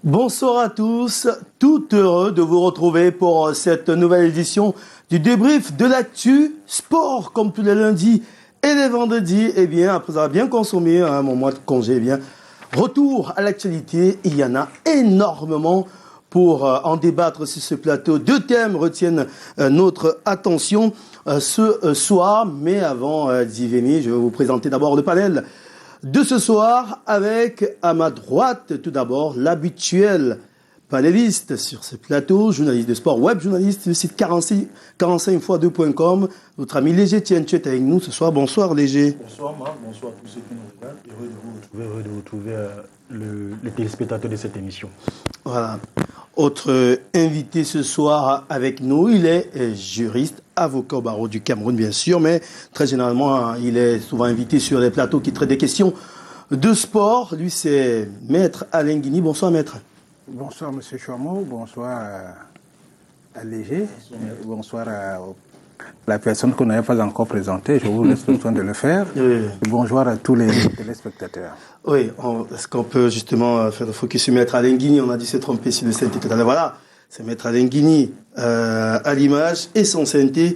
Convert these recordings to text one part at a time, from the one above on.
Bonsoir à tous, tout heureux de vous retrouver pour cette nouvelle édition du débrief de l'actu sport, comme tous les lundis et les vendredis. Eh bien, après avoir bien consommé mon mois de congé, eh bien, retour à l'actualité. Il y en a énormément pour en débattre sur ce plateau. Deux thèmes retiennent notre attention ce soir, mais avant d'y venir, je vais vous présenter d'abord le panel de ce soir avec, à ma droite, tout d'abord, l'habituel panéliste sur ce plateau, journaliste de sport, web journaliste du site 45x2.com, notre ami Léger Tientu est avec nous ce soir. Bonsoir Léger. Bonsoir Marc, bonsoir à tous ceux qui nous regardent. Heureux de vous retrouver, les téléspectateurs de cette émission. Voilà. Autre invité ce soir avec nous, il est juriste, avocat au barreau du Cameroun bien sûr, mais très généralement il est souvent invité sur les plateaux qui traitent des questions de sport. Lui c'est Maître Alain Guigny. Bonsoir Maître. Bonsoir Monsieur Chouamou, bonsoir à Léger, bonsoir à la personne qu'on n'avait pas encore présentée, je vous laisse le temps de le faire. Et bonjour à tous les téléspectateurs. Oui, est-ce qu'on peut justement faire le focus sur Maître Alain Guigny? On a dû se tromper sur le synthé tout à l'heure. Voilà, c'est Maître Alain Guigny à l'image et son synthé.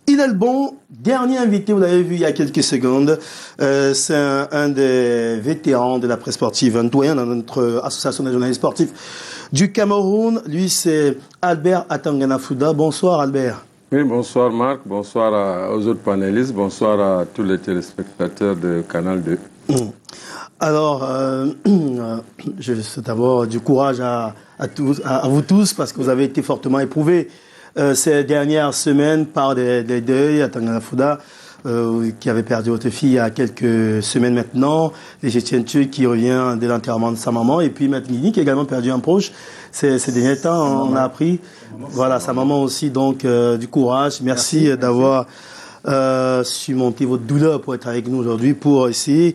Il est le bon dernier invité, vous l'avez vu il y a quelques secondes. C'est un des vétérans de la presse sportive, un doyen dans notre association des journalistes sportifs du Cameroun. Lui, c'est Albert Atangana-Fouda. Bonsoir Albert. Oui, bonsoir Marc, bonsoir aux autres panélistes, bonsoir à tous les téléspectateurs de Canal 2. Alors, je souhaite d'abord du courage à vous tous parce que vous avez été fortement éprouvés ces dernières semaines par des deuils à Tangana-Fouda qui avait perdu votre fille il y a quelques semaines maintenant, Léger Tientu qui revient de l'enterrement de sa maman et puis Maître Guigny qui a également perdu un proche ces derniers temps, on a appris. Voilà, sa maman aussi, donc du courage. Merci d'avoir surmonté votre douleur pour être avec nous aujourd'hui pour essayer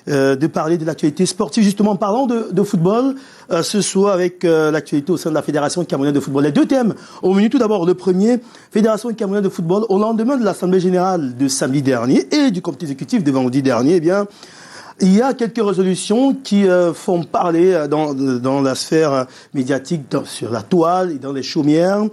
de parler de l'actualité sportive. Justement, en parlant de football, ce soir avec l'actualité au sein de la Fédération camerounaise de football. Les deux thèmes au menu. Tout d'abord, le premier, Fédération camerounaise de football. Au lendemain de l'Assemblée générale de samedi dernier et du comité exécutif de vendredi dernier, eh bien, il y a quelques résolutions qui font parler dans la sphère médiatique, sur la toile et dans les chaumières.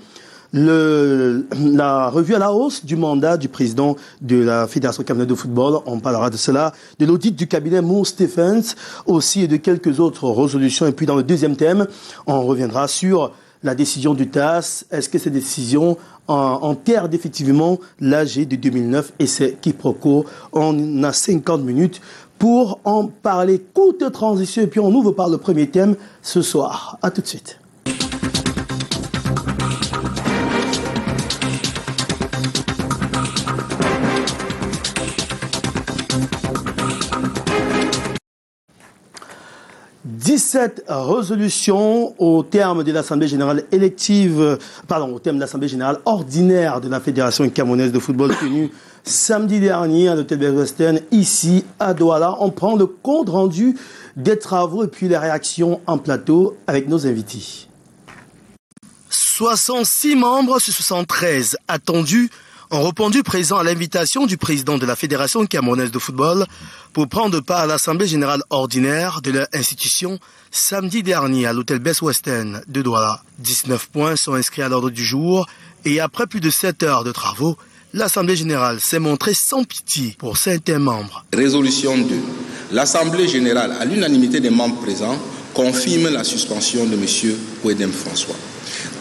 La revue à la hausse du mandat du président de la Fédération camerounaise de football, on parlera de cela, de l'audit du cabinet Moore Stephens aussi et de quelques autres résolutions. Et puis dans le deuxième thème, on reviendra sur la décision du TAS. Est-ce que cette décision enterre définitivement l'AG de 2009 et ses quiproquos? On a 50 minutes pour en parler. Courte transition et puis on ouvre par le premier thème ce soir. À tout de suite. « 17 résolutions au terme de l'Assemblée générale au terme de l'Assemblée générale ordinaire de la Fédération camerounaise de football tenue samedi dernier à l'hôtel Best Western, ici à Douala. On prend le compte rendu des travaux et puis les réactions en plateau avec nos invités. 66 membres sur 73 attendus ont répondu présent à l'invitation du président de la Fédération camerounaise de football pour prendre part à l'Assemblée générale ordinaire de leur institution samedi dernier à l'hôtel Best Western de Douala. 19 points sont inscrits à l'ordre du jour et après plus de 7 heures de travaux, l'Assemblée générale s'est montrée sans pitié pour certains membres. Résolution 2. L'Assemblée générale, à l'unanimité des membres présents, confirme la suspension de M. Ouedem François.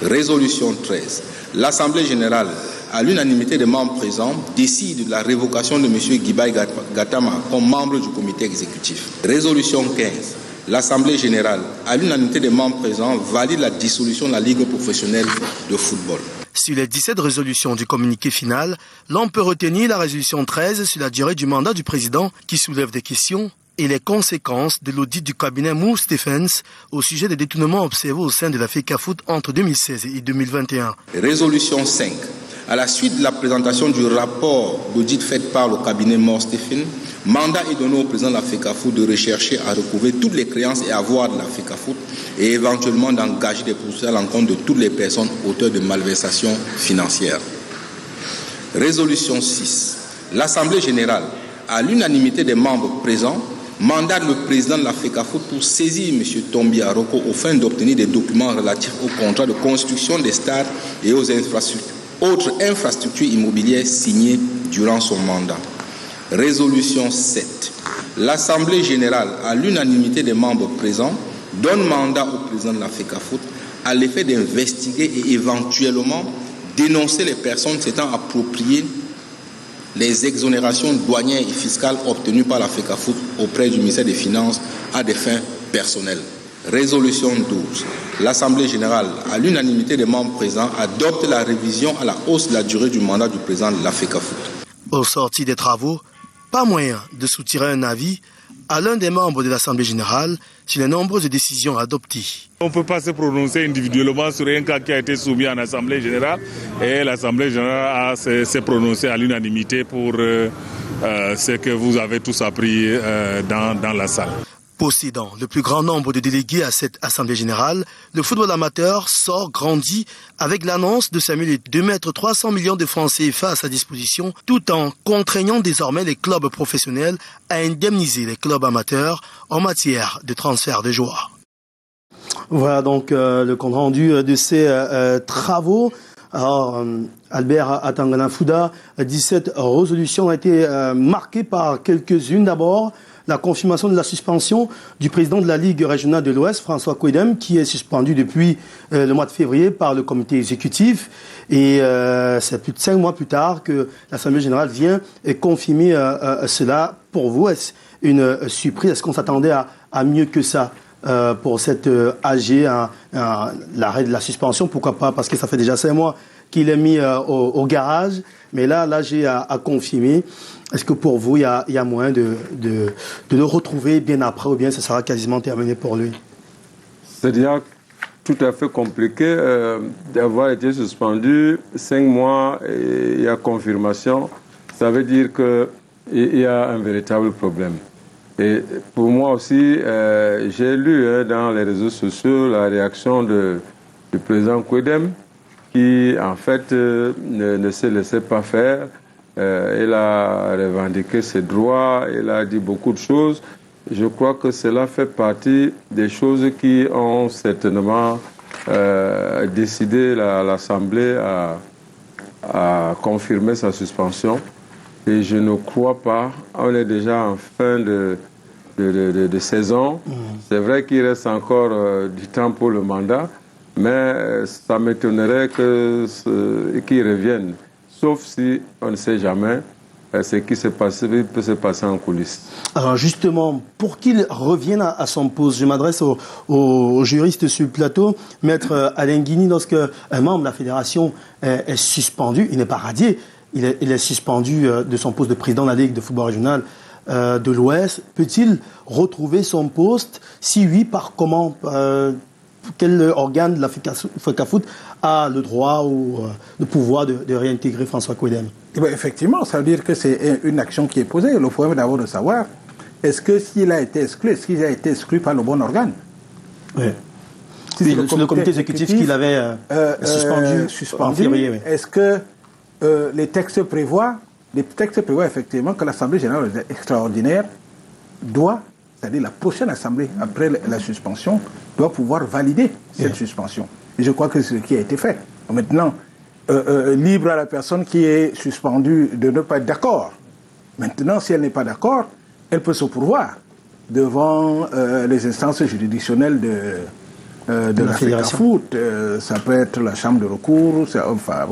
Résolution 13. L'Assemblée générale, à l'unanimité des membres présents, décide de la révocation de M. Guibaï Gatama comme membre du comité exécutif. Résolution 15. L'Assemblée générale, à l'unanimité des membres présents, valide la dissolution de la Ligue professionnelle de football. Sur les 17 résolutions du communiqué final, l'on peut retenir la résolution 13 sur la durée du mandat du président qui soulève des questions et les conséquences de l'audit du cabinet Moore Stephens au sujet des détournements observés au sein de la FECAFOOT entre 2016 et 2021. Résolution 5. À la suite de la présentation du rapport d'audit fait par le cabinet Moore Stephens, mandat est donné au président de la FECAFOOT de rechercher à recouvrer toutes les créances et avoirs de la FECAFOOT et éventuellement d'engager des poursuites à l'encontre de toutes les personnes auteurs de malversations financières. Résolution 6. L'Assemblée générale, à l'unanimité des membres présents, mandate le président de la FECAFOOT pour saisir M. Tombi Aroko aux fins d'obtenir des documents relatifs au contrat de construction des stades et aux autres infrastructures immobilières signées durant son mandat. Résolution 7. L'Assemblée générale, à l'unanimité des membres présents, donne mandat au président de la FECAFOOT à l'effet d'investiguer et éventuellement dénoncer les personnes s'étant appropriées les exonérations douanières et fiscales obtenues par la FECAFOOT auprès du ministère des Finances à des fins personnelles. Résolution 12. L'Assemblée générale, à l'unanimité des membres présents, adopte la révision à la hausse de la durée du mandat du président de la FECAFOOT. Au sorti des travaux, pas moyen de soutirer un avis à l'un des membres de l'Assemblée générale sur les nombreuses décisions adoptées. On ne peut pas se prononcer individuellement sur un cas qui a été soumis en Assemblée générale et l'Assemblée générale s'est prononcée à l'unanimité pour ce que vous avez tous appris dans la salle. Possédant le plus grand nombre de délégués à cette Assemblée générale, le football amateur sort grandi avec l'annonce de Samuel de mettre 300 millions de francs CFA à sa disposition, tout en contraignant désormais les clubs professionnels à indemniser les clubs amateurs en matière de transfert de joueurs. Voilà donc le compte rendu de ces travaux. Alors, Albert Atangana-Fouda, 17 résolutions ont été marquées par quelques-unes. D'abord, la confirmation de la suspension du président de la Ligue régionale de l'Ouest, François Kouedem, qui est suspendu depuis le mois de février par le comité exécutif. Et c'est plus de 5 mois plus tard que l'Assemblée générale vient confirmer cela. Pour vous, est-ce une surprise? Est-ce qu'on s'attendait à mieux que ça pour cette AG, l'arrêt de la suspension? Pourquoi pas? Parce que ça fait déjà 5 mois qu'il est mis au garage. Mais là, l'AG a confirmé. Est-ce que pour vous, il y a moyen de le retrouver bien après, ou bien ça sera quasiment terminé pour lui? C'est déjà tout à fait compliqué d'avoir été suspendu 5 mois et il y a confirmation. Ça veut dire qu'il y a un véritable problème. Et pour moi aussi, j'ai lu dans les réseaux sociaux la réaction du président Kouedem qui, en fait, ne se laissait pas faire. Il a revendiqué ses droits, il a dit beaucoup de choses. Je crois que cela fait partie des choses qui ont certainement décidé l'Assemblée à confirmer sa suspension. Et je ne crois pas, on est déjà en fin de saison. C'est vrai qu'il reste encore du temps pour le mandat, mais ça m'étonnerait qu'il revienne. Sauf si on ne sait jamais ce qui peut se passer en coulisses. Alors justement, pour qu'il revienne à son poste, je m'adresse au juriste sur le plateau, Maître Alain Guigny. Lorsque un membre de la fédération est suspendu, il n'est pas radié, il est suspendu de son poste de président de la Ligue de football régional de l'Ouest. Peut-il retrouver son poste? Si oui, par comment? Quel organe de la FECAFOOT a le droit ou le pouvoir de réintégrer François Kouedem? Effectivement, ça veut dire que c'est une action qui est posée. Le problème d'abord de savoir, est-ce que s'il a été exclu, est-ce qu'il a été exclu par le bon organe? Oui. Si c'est le comité exécutif qui l'avait suspendu en février. Oui. Est-ce que les textes prévoient effectivement que l'Assemblée générale extraordinaire doit, c'est-à-dire la prochaine Assemblée, après la suspension, doit pouvoir valider cette suspension. Et je crois que c'est ce qui a été fait. Maintenant, libre à la personne qui est suspendue de ne pas être d'accord. Maintenant, si elle n'est pas d'accord, elle peut se pourvoir devant les instances juridictionnelles de la FECAFOOT. Ça peut être la chambre de recours,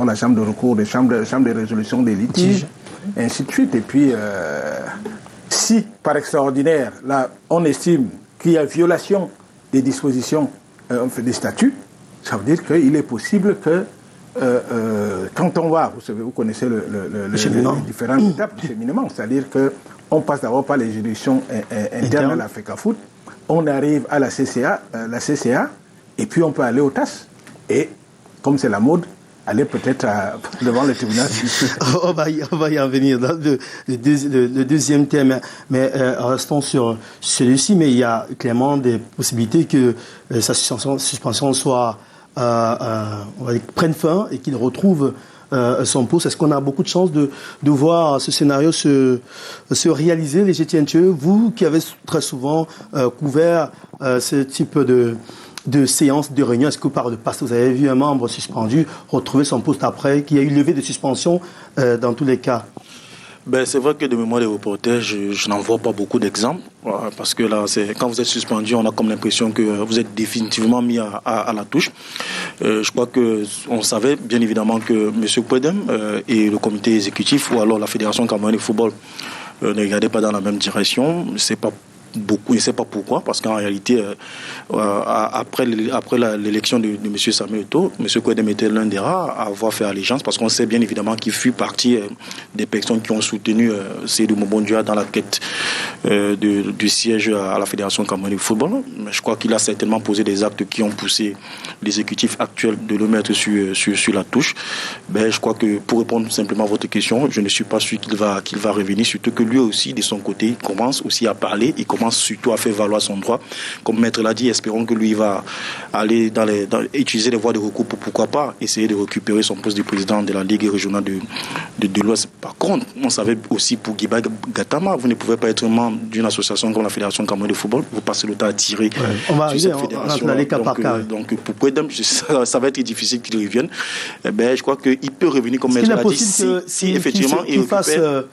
la chambre de recours, les chambres de résolution des litiges, et ainsi de suite. Et puis, si, par extraordinaire, là, on estime qu'il y a violation des dispositions des statuts, ça veut dire qu'il est possible que quand on va, vous connaissez les différentes étapes du cheminement, c'est-à-dire qu'on passe d'abord par les juridictions internes à la FECAFOOT, on arrive à la CCA, et puis on peut aller au TAS. Et, comme c'est la mode, aller peut-être devant le tribunal. on va y en venir dans le deuxième thème, mais restons sur celui-ci. Mais il y a clairement des possibilités que sa suspension soit prenne fin et qu'il retrouve son poste. Est-ce qu'on a beaucoup de chance de voir ce scénario se réaliser, les GTNTE, vous qui avez très souvent couvert ce type de séance, de réunion? Est-ce que par le passé, vous avez vu un membre suspendu retrouver son poste après, qu'il y a eu levée de suspension dans tous les cas? C'est vrai que de mémoire des reporters, je n'en vois pas beaucoup d'exemples, parce que là, quand vous êtes suspendu, on a comme l'impression que vous êtes définitivement mis à la touche. Je crois qu'on savait bien évidemment que M. Kouedem et le comité exécutif, ou alors la Fédération camerounaise de football, ne regardaient pas dans la même direction. C'est pas beaucoup, je ne sais pas pourquoi, parce qu'en réalité, après l'élection de M. Samuel Eto'o, M. Kouedem était l'un des rares à avoir fait allégeance, parce qu'on sait bien évidemment qu'il fut partie des personnes qui ont soutenu Seydou Mobondia dans la quête du siège à la Fédération camerounaise de football. Mais je crois qu'il a certainement posé des actes qui ont poussé l'exécutif actuel de le mettre sur la touche. Je crois que, pour répondre simplement à votre question, je ne suis pas sûr qu'il va revenir, surtout que lui aussi, de son côté, il commence aussi à parler, il commence surtout à faire valoir son droit. Comme Maître l'a dit, espérons que lui va aller utiliser les voies de recours pour, pourquoi pas, essayer de récupérer son poste de président de la Ligue régionale de l'Ouest. Par contre, on savait aussi pour Guiba Gatama, vous ne pouvez pas être membre d'une association comme la Fédération camerounaise de football, vous passez le temps à tirer on va arriver, cette fédération. Donc pour Kouedem, ça va être difficile qu'il revienne. Je crois qu'il peut revenir comme Maître l'a dit, si effectivement il récupère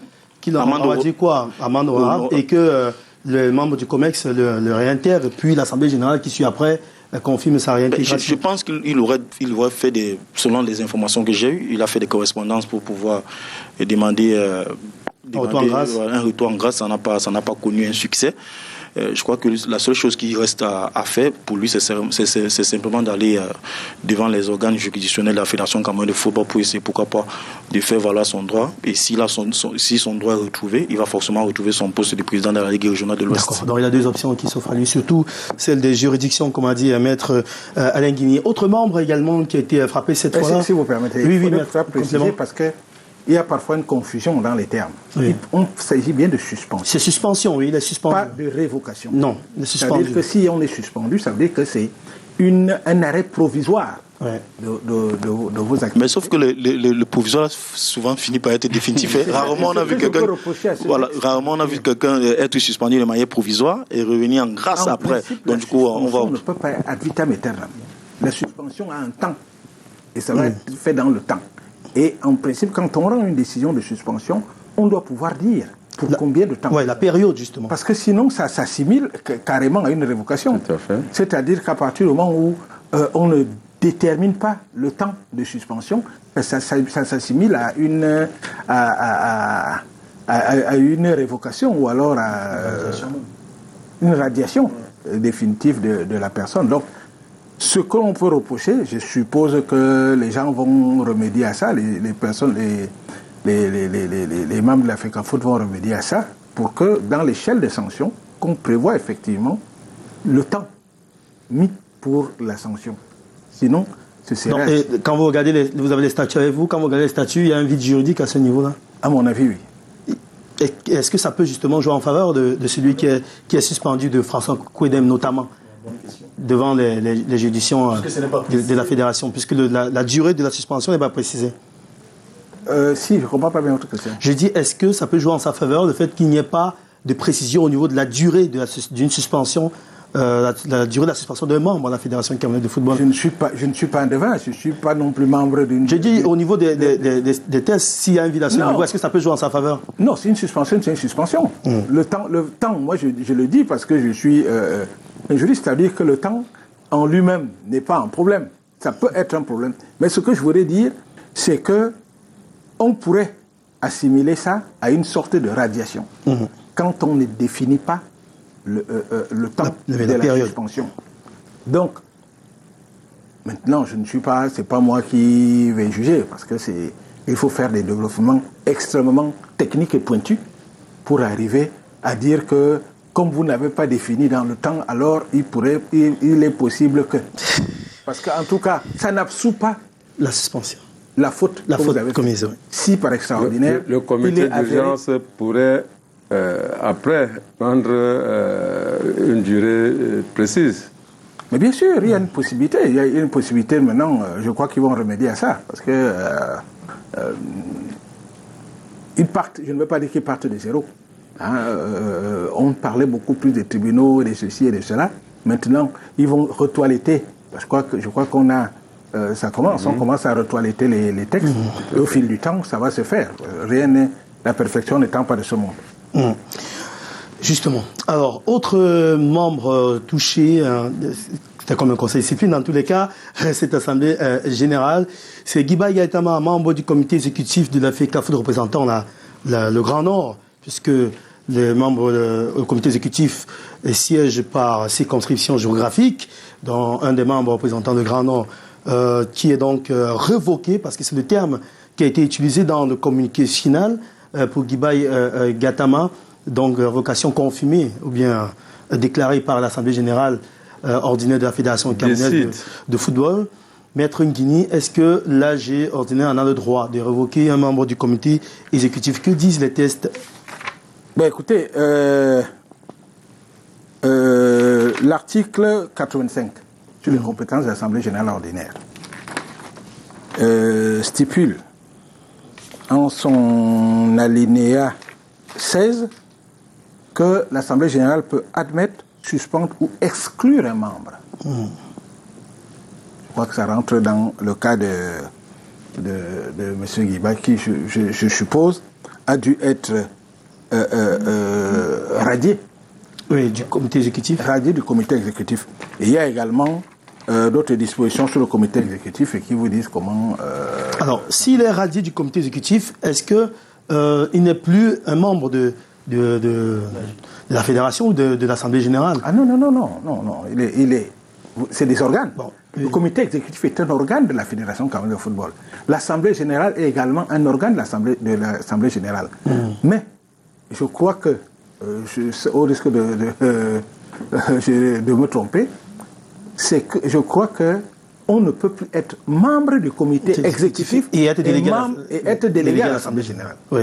amende honorable, et que le membre du COMEX le réintègre, puis l'Assemblée générale qui suit après confirme sa réintégration. Je pense qu'il aurait fait selon les informations que j'ai eues, il a fait des correspondances pour pouvoir demander un retour en grâce. Ça n'a pas connu un succès. Je crois que la seule chose qui reste à faire pour lui, c'est simplement d'aller devant les organes juridictionnels de la Fédération camerounaise de football pour essayer, pourquoi pas, de faire valoir son droit. Et si son droit est retrouvé, il va forcément retrouver son poste de président de la Ligue régionale de l'Ouest. D'accord. Donc il y a deux options qui s'offrent à lui, surtout celle des juridictions, comme a dit Maître Alain Guigné. Autre membre également qui a été frappé cette fois-là. Si vous permettez, il faudrait préciser parce que il y a parfois une confusion dans les termes. Oui. Il s'agit bien de suspension. C'est suspension, oui, il est suspendu. Pas de révocation. Non, il est suspendu. C'est-à-dire que si on est suspendu, ça veut dire que c'est un arrêt provisoire de vos activités. Mais sauf que le provisoire souvent finit par être définitif. Rarement on a vu quelqu'un être suspendu de manière provisoire et revenir en grâce après. Donc du coup, on ne peut pas être ad vitam aeternam. La suspension a un temps et ça va être fait dans le temps. Et en principe, quand on rend une décision de suspension, on doit pouvoir dire pour combien de temps. Oui, la période, justement. Parce que sinon, ça s'assimile carrément à une révocation. Tout à fait. C'est-à-dire qu'à partir du moment où on ne détermine pas le temps de suspension, ça s'assimile à une révocation ou alors à une radiation définitive de la personne. Donc, ce que l'on peut reprocher, je suppose que les gens vont remédier à ça, les personnes, les membres de l'Africa Foot vont remédier à ça, pour que dans l'échelle des sanctions, qu'on prévoit effectivement le temps mis pour la sanction. Sinon, ce serait... Et quand vous regardez, vous avez les statuts avec vous, quand vous regardez les statuts, il y a un vide juridique à ce niveau-là? À mon avis, oui. Est-ce que ça peut justement jouer en faveur de celui qui est suspendu, de François Kouedem notamment, devant les juridictions de la fédération, puisque la durée de la suspension n'est pas précisée? Si, je ne comprends pas bien votre question. Je dis, est-ce que ça peut jouer en sa faveur le fait qu'il n'y ait pas de précision au niveau de la durée d'une suspension, la durée de la suspension d'un membre de la Fédération camerounaise de football? Je ne suis pas un devin, je ne suis pas non plus membre d'une... Je dis, au niveau des tests, s'il y a un vide à ce niveau, est-ce que ça peut jouer en sa faveur? Non, c'est une suspension, c'est une suspension. Le temps, moi je le dis parce que je suis un juriste, c'est-à-dire que le temps en lui-même n'est pas un problème. Ça peut être un problème. Mais ce que je voudrais dire, c'est que on pourrait assimiler ça à une sorte de radiation. Quand on ne définit pas le temps de la suspension. Donc, maintenant, c'est pas moi qui vais juger, parce que il faut faire des développements extrêmement techniques et pointus pour arriver à dire que, comme vous n'avez pas défini dans le temps, alors il est possible que... Parce qu'en tout cas, ça n'absout pas la suspension. La faute commise. Si par extraordinaire, le comité d'urgence pourrait après prendre une durée précise. Mais bien sûr, il y a une possibilité. Il y a une possibilité maintenant. Je crois qu'ils vont remédier à ça, parce que ils partent, je ne veux pas dire qu'ils partent de zéro. Hein, on parlait beaucoup plus des tribunaux, de ceci et de cela. Maintenant, ils vont retoiletter. Je crois qu'on a... on commence à retoiletter les textes. Et au fil du temps, ça va se faire. La perfection n'étant pas de ce monde. Justement. Alors, autre membre touché, c'était comme un conseil de discipline dans tous les cas, cette assemblée générale, c'est Guibaï Gaëtama, membre du comité exécutif de la FECAFOOT représentant le Grand Nord, puisque les membres du comité exécutif siègent par circonscription géographique, dont un des membres représentant le Grand Nord, qui est donc révoqué, parce que c'est le terme qui a été utilisé dans le communiqué final pour Guibaï Gaëtama, donc vocation confirmée ou bien déclarée par l'Assemblée générale ordinaire de la Fédération camerounaise de football. Maître Nguini, est-ce que l'AG ordinaire en a le droit de révoquer un membre du comité exécutif? Que disent les tests? Ben écoutez, l'article 85 sur les compétences de l'Assemblée générale ordinaire stipule en son alinéa 16 que l'Assemblée générale peut admettre, suspendre ou exclure un membre. Je crois que ça rentre dans le cas de M. Guiba, qui, je suppose, a dû être radié. Oui, du comité exécutif. Radié du comité exécutif. Et il y a également d'autres dispositions sur le comité exécutif et qui vous disent comment... Alors, s'il est radié du comité exécutif, est-ce que il n'est plus un membre de la fédération ou de l'Assemblée générale? Ah non. C'est des organes. Bon, le comité exécutif est un organe de la Fédération camerounaise de football. L'Assemblée générale est également un organe de l'Assemblée générale. Mais je crois que, au risque de me tromper, c'est que je crois que on ne peut plus être membre du comité exécutif et être délégué à l'Assemblée générale. Oui.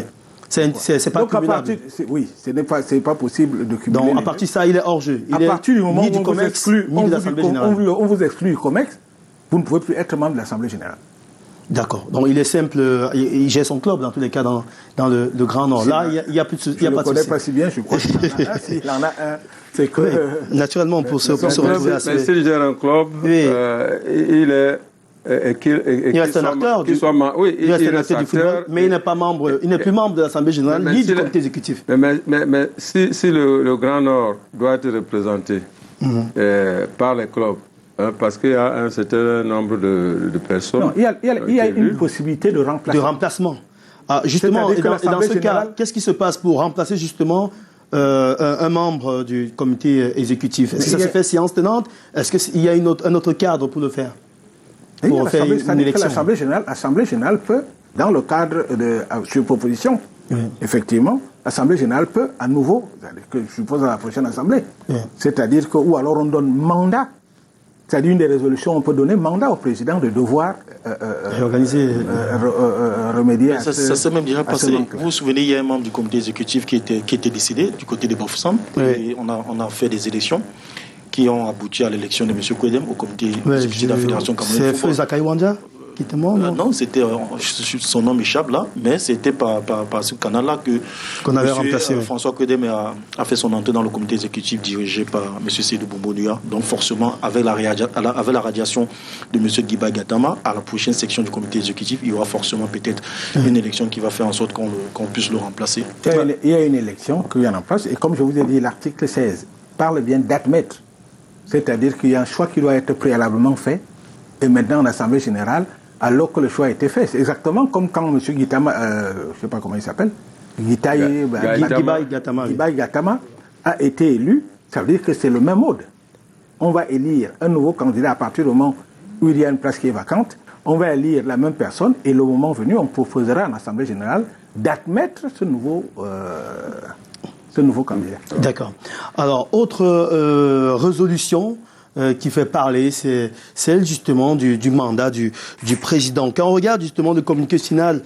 C'est pas cumulable. Oui, c'est pas possible de cumuler. Donc, à partir de ça, il est hors jeu. À partir du moment où on vous exclut du COMEX, vous ne pouvez plus être membre de l'Assemblée générale. D'accord. Donc, il est simple, il gère son club dans tous les cas dans le Grand Nord. Là, il n'y a plus de souci. Je ne le connais pas si bien, je crois qu'il en a un. C'est que... naturellement, pour se retrouver à ce... Mais s'il gère un club, il est... il reste un acteur du football, mais il n'est pas membre, il n'est plus membre de l'Assemblée générale ni du comité exécutif. Mais si le Grand Nord doit être représenté par les clubs, parce qu'il y a un certain nombre de personnes... Non, il y a une possibilité de remplacement. De remplacement. Ah, justement, et dans ce cas, qu'est-ce qui se passe pour remplacer justement un membre du comité exécutif? Est-ce que ça se fait séance tenante? Est-ce qu'il y a un autre cadre pour le faire? Pour faire une élection. L'Assemblée générale peut, dans le cadre sur proposition, effectivement, l'Assemblée générale peut à nouveau, que je suppose à la prochaine Assemblée, c'est-à-dire que, ou alors on donne mandat, c'est-à-dire une des résolutions, on peut donner mandat au président de devoir remédier à ça s'est même déjà passé. Vous vous souvenez, il y a un membre du comité exécutif qui était décédé du côté de Bafoussam, et on a fait des élections qui ont abouti à l'élection de M. Kouedem au comité exécutif de la Fédération camerounaise. C'est Feu Zakaï Wanda qui était mort, non, c'était son nom m'échappe là, mais c'était par ce canal-là qu'on avait remplacé. François Kouedem a fait son entrée dans le comité exécutif dirigé par M. Seydou Boumbonia. Donc forcément, avec la radiation de M. Guiba Gaëtama, à la prochaine section du comité exécutif, il y aura forcément peut-être une élection qui va faire en sorte qu'on puisse le remplacer. Il y a une élection qui est en place, et comme je vous ai dit, l'article 16 parle bien d'admettre. C'est-à-dire qu'il y a un choix qui doit être préalablement fait, et maintenant en Assemblée générale, alors que le choix a été fait. C'est exactement comme quand M. Guitama, je ne sais pas comment il s'appelle, Guibaï Gaëtama a été élu, ça veut dire que c'est le même mode. On va élire un nouveau candidat à partir du moment où il y a une place qui est vacante, on va élire la même personne, et le moment venu, on proposera en Assemblée générale d'admettre ce nouveau candidat. D'accord. Alors, autre résolution qui fait parler, c'est celle justement du mandat du président. Quand on regarde justement le communiqué final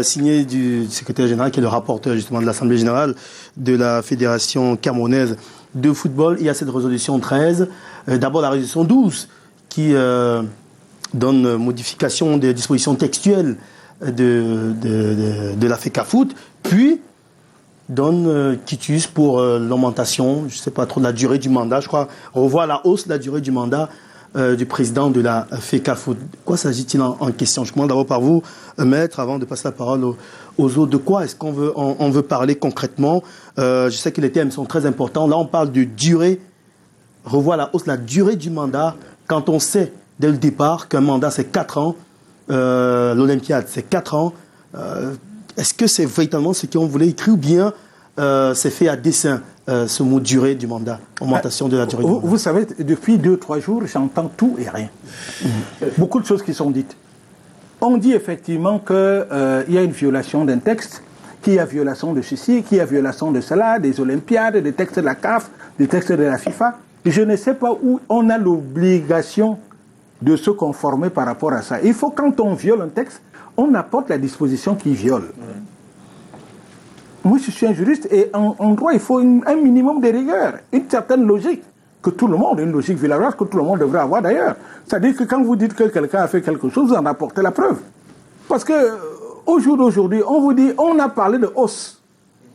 signé du secrétaire général, qui est le rapporteur justement de l'Assemblée générale de la Fédération camerounaise de football, il y a cette résolution 13. D'abord la résolution 12 qui donne modification des dispositions textuelles de la FECAFOOT, puis donne quitus pour l'augmentation, je ne sais pas trop, de la durée du mandat, je crois, revoit la hausse de la durée du mandat du président de la FECAFOOT. Quoi s'agit-il en question? Je commence d'abord par vous, Maître, avant de passer la parole aux autres. De quoi est-ce qu'on veut, on veut parler concrètement? Je sais que les thèmes sont très importants. Là, on parle de durée, revoit la hausse de la durée du mandat, quand on sait dès le départ qu'un mandat c'est 4 ans, l'Olympiade c'est 4 ans. Est-ce que c'est véritablement ce qu'on voulait écrire ou bien c'est fait à dessein, ce mot durée du mandat, augmentation de la durée du mandat? Vous savez, depuis 2-3 jours, j'entends tout et rien. Beaucoup de choses qui sont dites. On dit effectivement qu'il y a une violation d'un texte, qu'il y a violation de ceci, qu'il y a violation de cela, des Olympiades, des textes de la CAF, des textes de la FIFA. Je ne sais pas où on a l'obligation de se conformer par rapport à ça. Il faut, quand on viole un texte, on apporte la disposition qui viole. Moi, je suis un juriste et en droit, il faut un minimum de rigueur, une certaine logique, que tout le monde, une logique villageoise que tout le monde devrait avoir d'ailleurs. C'est-à-dire que quand vous dites que quelqu'un a fait quelque chose, vous en apportez la preuve. Parce que au jour d'aujourd'hui, on vous dit, on a parlé de hausse.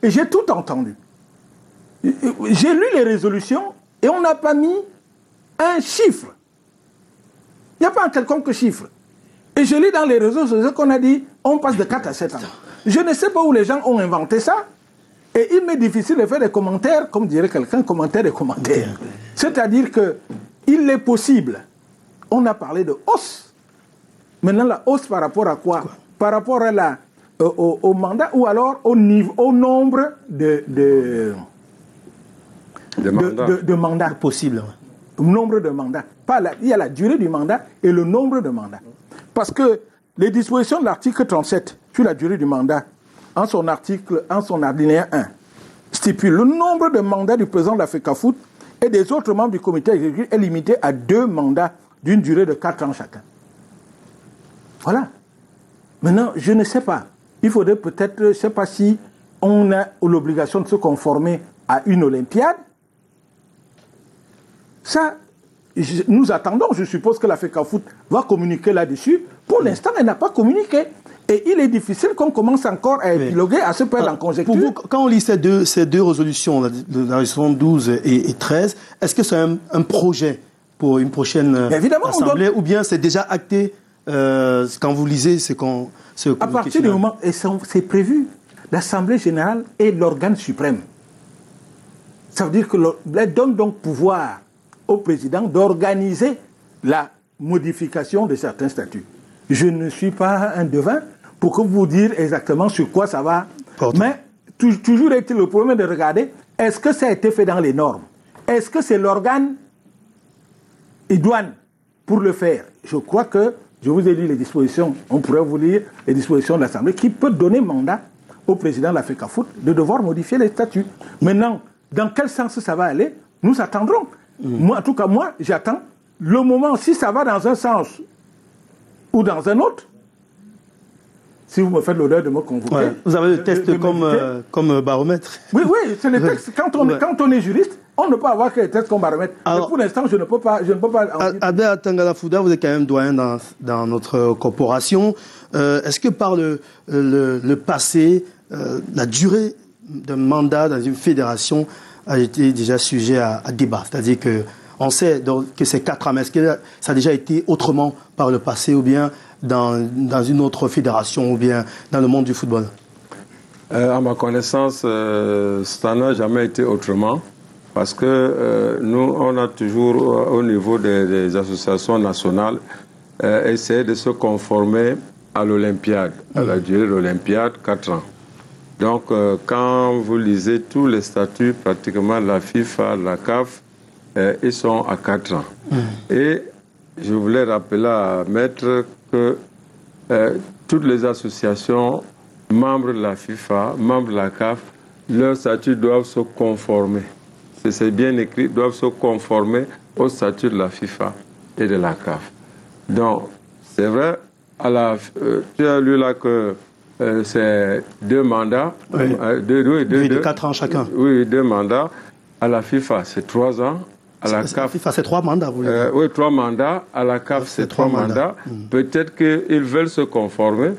Et j'ai tout entendu. J'ai lu les résolutions et on n'a pas mis un chiffre. Il n'y a pas un quelconque chiffre. Et je lis dans les réseaux sociaux qu'on a dit, on passe de 4 à 7 ans. Je ne sais pas où les gens ont inventé ça. Et il m'est difficile de faire des commentaires, comme dirait quelqu'un, commentaires et commentaires. C'est-à-dire qu'il est possible, on a parlé de hausse. Maintenant, la hausse par rapport à quoi? Par rapport à au mandat ou alors au nombre de mandats. Possible. Nombre de mandats. Il y a la durée du mandat et le nombre de mandats. Parce que les dispositions de l'article 37 sur la durée du mandat, en son alinéa 1, stipule le nombre de mandats du président de la FECAFOOT et des autres membres du comité exécutif est limité à 2 mandats d'une durée de 4 ans chacun. Voilà. Maintenant, je ne sais pas. Il faudrait peut-être, je ne sais pas si on a l'obligation de se conformer à une Olympiade. Ça, nous attendons. Je suppose que la FECAFOOT va communiquer là-dessus. Pour l'instant, elle n'a pas communiqué. Et il est difficile qu'on commence encore à épiloguer, à se perdre en conjecture. Pour vous, quand on lit ces deux résolutions, la résolution 12 et 13, est-ce que c'est un projet pour une prochaine assemblée ou bien c'est déjà acté quand vous lisez ce qu'on... À partir du moment où c'est prévu, l'Assemblée générale est l'organe suprême. Ça veut dire qu'elle donne donc pouvoir au président d'organiser la modification de certains statuts. Je ne suis pas un devin pour que vous dire exactement sur quoi ça va. Mais toujours est-il le problème de regarder, est-ce que ça a été fait dans les normes? Est-ce que c'est l'organe idoine pour le faire? Je crois que, je vous ai dit les dispositions, on pourrait vous lire les dispositions de l'Assemblée qui peut donner mandat au président de la FECAFOOT de devoir modifier les statuts. Maintenant, dans quel sens ça va aller? Nous attendrons. Moi, en tout cas, moi, j'attends le moment, si ça va dans un sens ou dans un autre, si vous me faites l'honneur de me convoquer. Ouais. Vous avez le test comme baromètre. Oui, c'est le texte. Quand on est juriste, on ne peut avoir que les tests comme baromètre. Alors, pour l'instant, je ne peux pas. Albert Tangala Fouda, vous êtes quand même doyen dans notre corporation. Est-ce que par le passé, la durée d'un mandat dans une fédération a été déjà sujet à débat? C'est-à-dire que on sait donc que c'est 4 ans, mais est-ce que ça a déjà été autrement par le passé ou bien dans une autre fédération ou bien dans le monde du football? À ma connaissance, ça n'a jamais été autrement parce que nous, on a toujours, au niveau des associations nationales, essayé de se conformer à l'Olympiade, à la durée de l'Olympiade, 4 ans. Donc, quand vous lisez tous les statuts, pratiquement la FIFA, la CAF, ils sont à 4 ans. Et je voulais rappeler à Maître que toutes les associations, membres de la FIFA, membres de la CAF, leurs statuts doivent se conformer. C'est bien écrit, doivent se conformer au statut de la FIFA et de la CAF. Donc, c'est vrai, tu as lu là que c'est 2 mandats. Oui. De 4 ans chacun. Oui, 2 mandats. À la FIFA, c'est 3 ans. À la CAF, FIFA, c'est 3 mandats, vous voulez dire. Oui, 3 mandats. À la CAF, c'est 3 mandats. Peut-être qu'ils veulent se conformer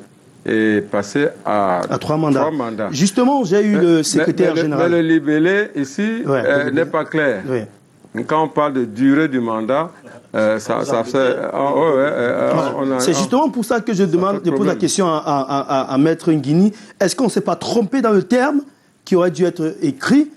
est passé à 3 mandats. Justement, j'ai eu le secrétaire général. Mais le libellé ici n'est pas clair. Oui. Quand on parle de durée du mandat, ça fait... C'est justement pour ça que je pose la question à Maître Nguini. Est-ce qu'on ne s'est pas trompé dans le terme qui aurait dû être écrit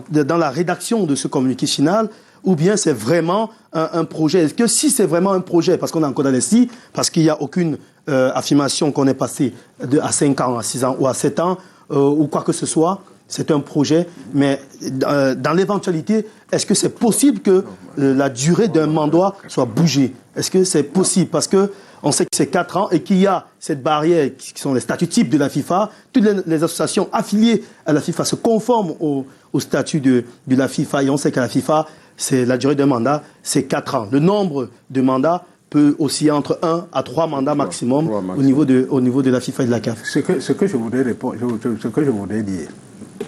dans la rédaction de ce communiqué final, ou bien c'est vraiment un projet? Est-ce que si c'est vraiment un projet, parce qu'on est encore dans les si, parce qu'il n'y a aucune affirmation qu'on est passé à 5 ans, à 6 ans ou à 7 ans, ou quoi que ce soit, c'est un projet, mais dans l'éventualité, est-ce que c'est possible que la durée d'un mandat soit bougée? Est-ce que c'est possible? Parce que on sait que c'est 4 ans et qu'il y a cette barrière qui sont les statuts types de la FIFA. Toutes les associations affiliées à la FIFA se conforment au statut de la FIFA, et on sait qu'à la FIFA, la durée d'un mandat, c'est 4 ans. Le nombre de mandats peut osciller entre 1 à 3 mandats maximum au niveau de la FIFA et de la CAF. Ce que je voudrais répondre, ce que je voudrais dire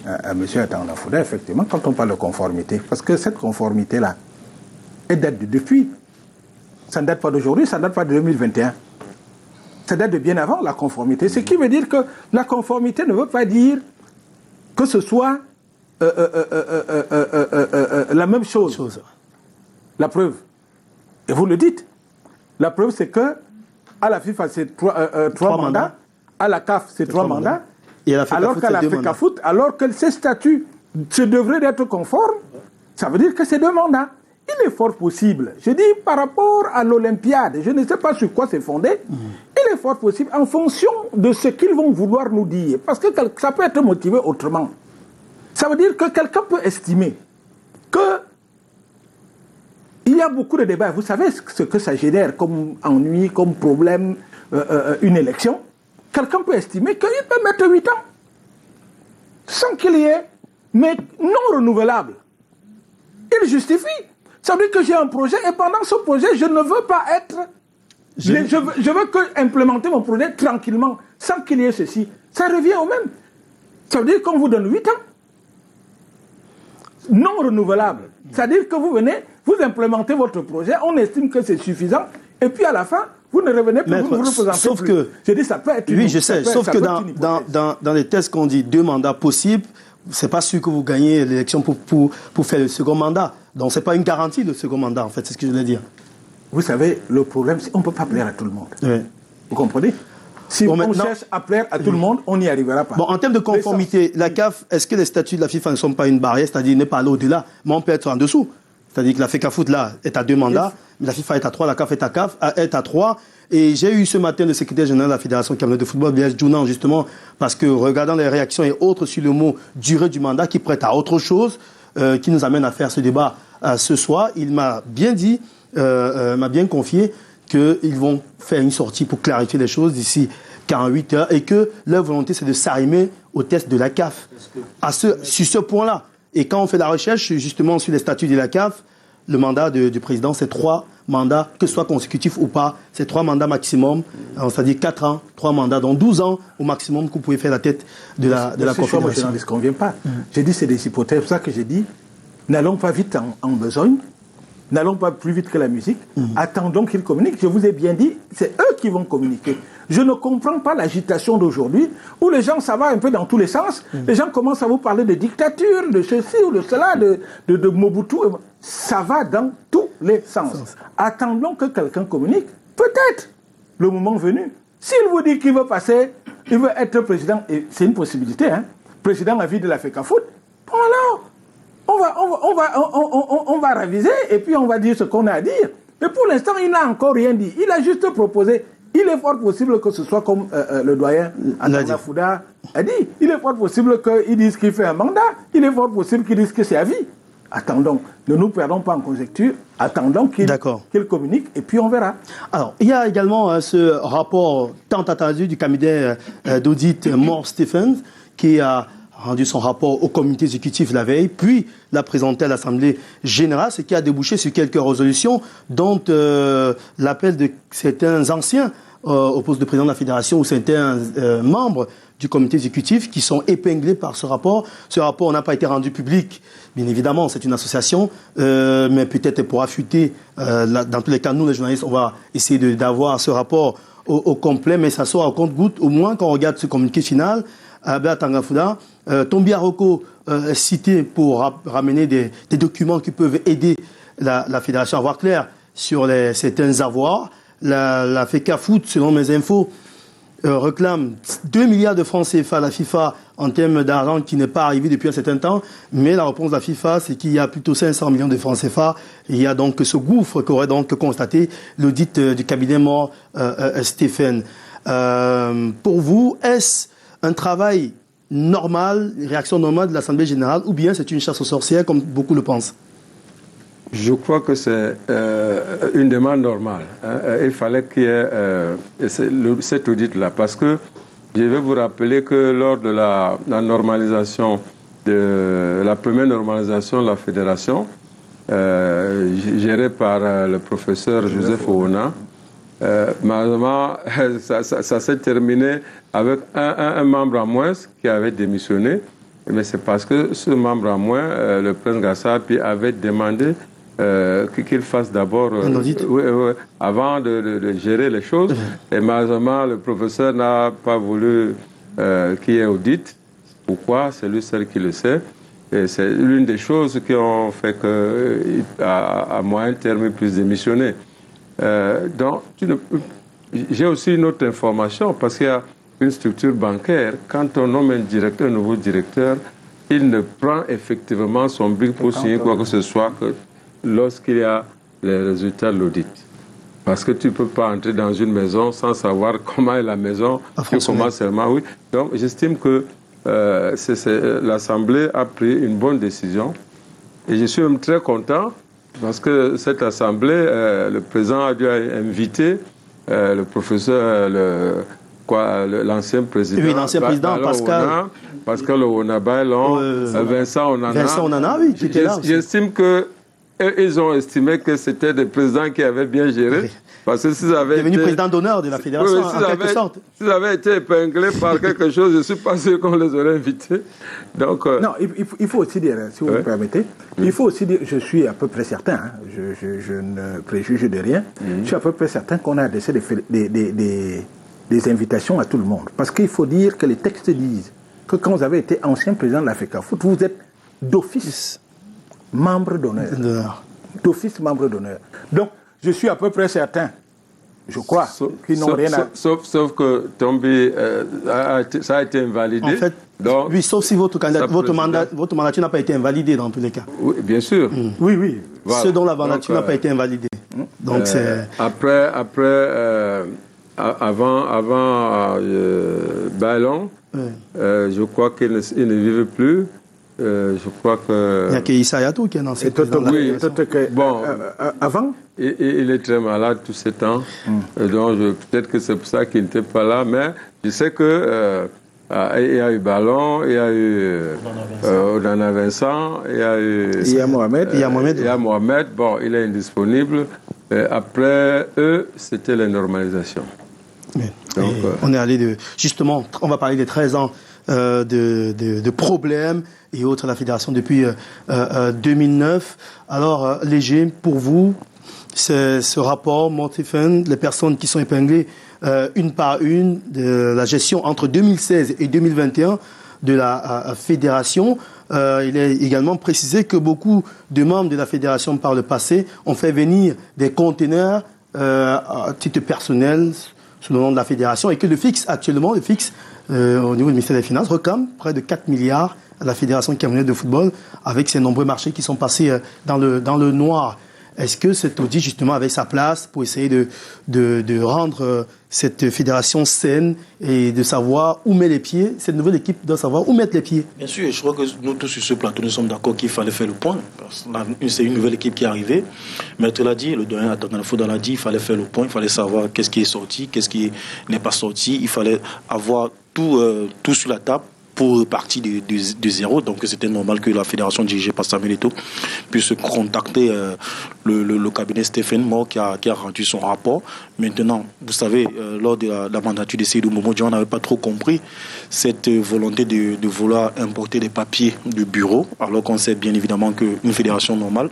à M. Atanda Fouda, effectivement, quand on parle de conformité, parce que cette conformité-là, elle date depuis. Ça ne date pas d'aujourd'hui, ça ne date pas de 2021. Ça date de bien avant la conformité. Ce qui veut dire que la conformité ne veut pas dire que ce soit la même chose. La preuve, et vous le dites, la preuve c'est que à la FIFA c'est 3 mandats, à la CAF c'est 3 mandats, et alors qu'à la FECAFOOT, alors que ces statuts se devraient être conformes, ça veut dire que c'est 2 mandats. Il est fort possible, je dis par rapport à l'Olympiade, je ne sais pas sur quoi c'est fondé, il est fort possible en fonction de ce qu'ils vont vouloir nous dire, parce que ça peut être motivé autrement. Ça veut dire que quelqu'un peut estimer que il y a beaucoup de débats. Vous savez ce que ça génère comme ennui, comme problème, une élection. Quelqu'un peut estimer qu'il peut mettre 8 ans sans qu'il y ait, mais non renouvelable. Il justifie. Ça veut dire que j'ai un projet et pendant ce projet, je ne veux pas être... Je veux que implémenter mon projet tranquillement, sans qu'il y ait ceci. Ça revient au même. Ça veut dire qu'on vous donne 8 ans. Non renouvelable. C'est-à-dire que vous venez, vous implémentez votre projet, on estime que c'est suffisant, et puis à la fin, vous ne revenez plus, vous ne représentez sauf plus. Que, je dis, ça peut être oui, je sais, sauf que dans les tests qu'on dit 2 mandats possibles, c'est pas sûr que vous gagnez l'élection pour faire le second mandat. Donc c'est pas une garantie le second mandat, en fait, c'est ce que je voulais dire. Vous savez, le problème, c'est qu'on ne peut pas plaire à tout le monde. Oui. Vous comprenez? Si on cherche à plaire à tout le monde, on n'y arrivera pas. Bon, en termes de conformité, la CAF, est-ce que les statuts de la FIFA ne sont pas une barrière, c'est-à-dire ne pas aller au-delà, mais on peut être en dessous? C'est-à-dire que la FECAFOOT, là, est à 2 mandats, mais la FIFA est à 3, la CAF est à 3. Et j'ai eu ce matin le secrétaire général de la Fédération camerounaise de football, Blaise Djounan, justement, parce que regardant les réactions et autres sur le mot durée du mandat, qui prête à autre chose, qui nous amène à faire ce débat ce soir, il m'a bien dit, m'a bien confié qu'ils vont faire une sortie pour clarifier les choses d'ici 48 heures et que leur volonté, c'est de s'arrimer au test de la CAF. Sur ce point-là. Et quand on fait la recherche, justement, sur les statuts de la CAF, le mandat du président, c'est 3 mandats, que ce soit consécutif ou pas, c'est 3 mandats maximum, c'est-à-dire 4 ans, 3 mandats, donc 12 ans au maximum que vous pouvez faire la tête de la confédération. Moi, je n'en conviens pas. J'ai dit c'est des hypothèses, c'est pour ça que j'ai dit, n'allons pas vite en besogne, n'allons pas plus vite que la musique, attendons qu'ils communiquent. Je vous ai bien dit, c'est eux qui vont communiquer. Je ne comprends pas l'agitation d'aujourd'hui, où les gens, ça va un peu dans tous les sens. Les gens commencent à vous parler de dictature, de ceci ou de cela, de Mobutu. Ça va dans tous les sens. Attendons que quelqu'un communique. Peut-être, le moment venu. S'il vous dit qu'il veut passer, il veut être président, et c'est une possibilité, hein, président à vie de la FECAFOOT, bon alors, on va réviser et puis on va dire ce qu'on a à dire. Mais pour l'instant, il n'a encore rien dit. Il a juste proposé. Il est fort possible que ce soit comme le doyen Atanda Fouda a dit. Il est fort possible qu'il dise qu'il fait un mandat. Il est fort possible qu'il dise que c'est à vie. Attendons. Ne nous perdons pas en conjecture. Attendons qu'il communique et puis on verra. Alors, il y a également ce rapport tant attendu du cabinet d'audit Moore Stephens qui a rendu son rapport au comité exécutif la veille, puis l'a présenté à l'Assemblée générale, ce qui a débouché sur quelques résolutions, dont l'appel de certains anciens au poste de président de la Fédération ou certains membres du comité exécutif qui sont épinglés par ce rapport. Ce rapport n'a pas été rendu public, bien évidemment, c'est une association, mais peut-être pour affûter, dans tous les cas, nous les journalistes, on va essayer d'avoir ce rapport au complet, mais ça sort à compte-goutte. Au moins, quand on regarde ce communiqué final, Albert Tangafouda, Tombi Aroko est cité pour ramener des documents qui peuvent aider la fédération à voir clair sur certains avoirs. La FECAFOOT, selon mes infos, réclame 2 milliards de francs CFA à la FIFA en termes d'argent qui n'est pas arrivé depuis un certain temps. Mais la réponse de la FIFA, c'est qu'il y a plutôt 500 millions de francs CFA. Il y a donc ce gouffre qu'aurait donc constaté l'audit du cabinet Moore Stéphane. Pour vous, est-ce un travail normal, une réaction normale de l'Assemblée générale, ou bien c'est une chasse aux sorcières comme beaucoup le pensent? Je crois que c'est une demande normale. Il fallait qu'il y ait cet audit-là, parce que je vais vous rappeler que lors de la normalisation, de la première normalisation de la fédération, gérée par le professeur Joseph Oona, malheureusement, ça s'est terminé avec un membre en moins qui avait démissionné. Mais c'est parce que ce membre en moins, le prince Gassapi, avait demandé qu'il fasse d'abord un audit avant de gérer les choses. Et malheureusement, le professeur n'a pas voulu qu'il y ait audit. Pourquoi? C'est lui seul qui le sait. Et c'est l'une des choses qui ont fait qu'à moyen terme, il puisse démissionner. Donc, j'ai aussi une autre information, parce qu'il y a une structure bancaire. Quand on nomme un nouveau directeur, il ne prend effectivement son brique pour signer quoi que ce soit que lorsqu'il y a les résultats de l'audit. Parce que tu ne peux pas entrer dans une maison sans savoir comment est la maison, comment seulement, oui. Donc, j'estime que l'Assemblée a pris une bonne décision. Et je suis même très content, parce que cette Assemblée, le président a dû inviter le professeur, l'ancien président. Oui, l'ancien président, Pascal Oona Bailon, Vincent Onana, oui, qui était là. J'estime que ils ont estimé que c'était des présidents qui avaient bien géré. Oui. Parce que s'ils avaient devenu président d'honneur de la fédération, oui, en quelque sorte. S'ils avaient été épinglés par quelque chose, je ne suis pas sûr qu'on les aurait invités. Donc, non, il faut aussi dire, si vous me permettez, il faut aussi dire, je suis à peu près certain, hein, je ne préjuge de rien, je suis à peu près certain qu'on a adressé des invitations à tout le monde. Parce qu'il faut dire que les textes disent que quand vous avez été ancien président de la FECAFOOT, vous êtes d'office membre d'honneur. D'office membre d'honneur. Donc, je suis à peu près certain, je crois, qu'ils n'ont rien à... Sauf que Tombi, ça a été invalidé. En fait, donc, oui, sauf si votre mandature n'a pas été invalidée dans tous les cas. Oui, bien sûr. Oui. Voilà. Ce dont la mandature n'a pas été invalidée. Donc, c'est... Avant Bailon, je crois qu'il ne vivait plus. Je crois que... Il n'y a que Issa Yatou qui est dans cette avant il est très malade tous ces temps. Donc peut-être que c'est pour ça qu'il n'était pas là. Mais je sais que il y a eu Ballon, il y a eu Odana Vincent, il y a eu... Il y a Mohamed. Il y a Mohamed. Bon, il est indisponible. Après eux, c'était la normalisation. Donc, on est allé justement, on va parler des 13 ans de problèmes et autres à la fédération depuis 2009. Alors, Léger, pour vous, ce rapport, Montéfen, les personnes qui sont épinglées une par une de la gestion entre 2016 et 2021 de la fédération. Il est également précisé que beaucoup de membres de la fédération par le passé ont fait venir des conteneurs à titre personnel sous le nom de la fédération et que le fixe actuellement, au niveau du ministère des Finances, réclame près de 4 milliards à la fédération camerounaise de football avec ces nombreux marchés qui sont passés dans le noir. Est-ce que cet audit, justement, avait sa place pour essayer de rendre cette fédération saine et de savoir où met les pieds? Cette nouvelle équipe doit savoir où mettre les pieds. Bien sûr, je crois que nous tous sur ce plateau, nous sommes d'accord qu'il fallait faire le point. C'est une nouvelle équipe qui est arrivée. Maître l'a dit, le doyen Tangafouda l'a dit, il fallait faire le point, il fallait savoir qu'est-ce qui est sorti, qu'est-ce qui n'est pas sorti. Il fallait avoir tout sur la table pour partir de zéro. Donc c'était normal que la fédération dirigée par Samuel Eto'o puisse contacter le cabinet Stéphane Moore qui a rendu son rapport. Maintenant, vous savez, lors de la mandature de Seydou Momodio, on n'avait pas trop compris cette volonté de vouloir importer des papiers de bureau, alors qu'on sait bien évidemment qu'une fédération normale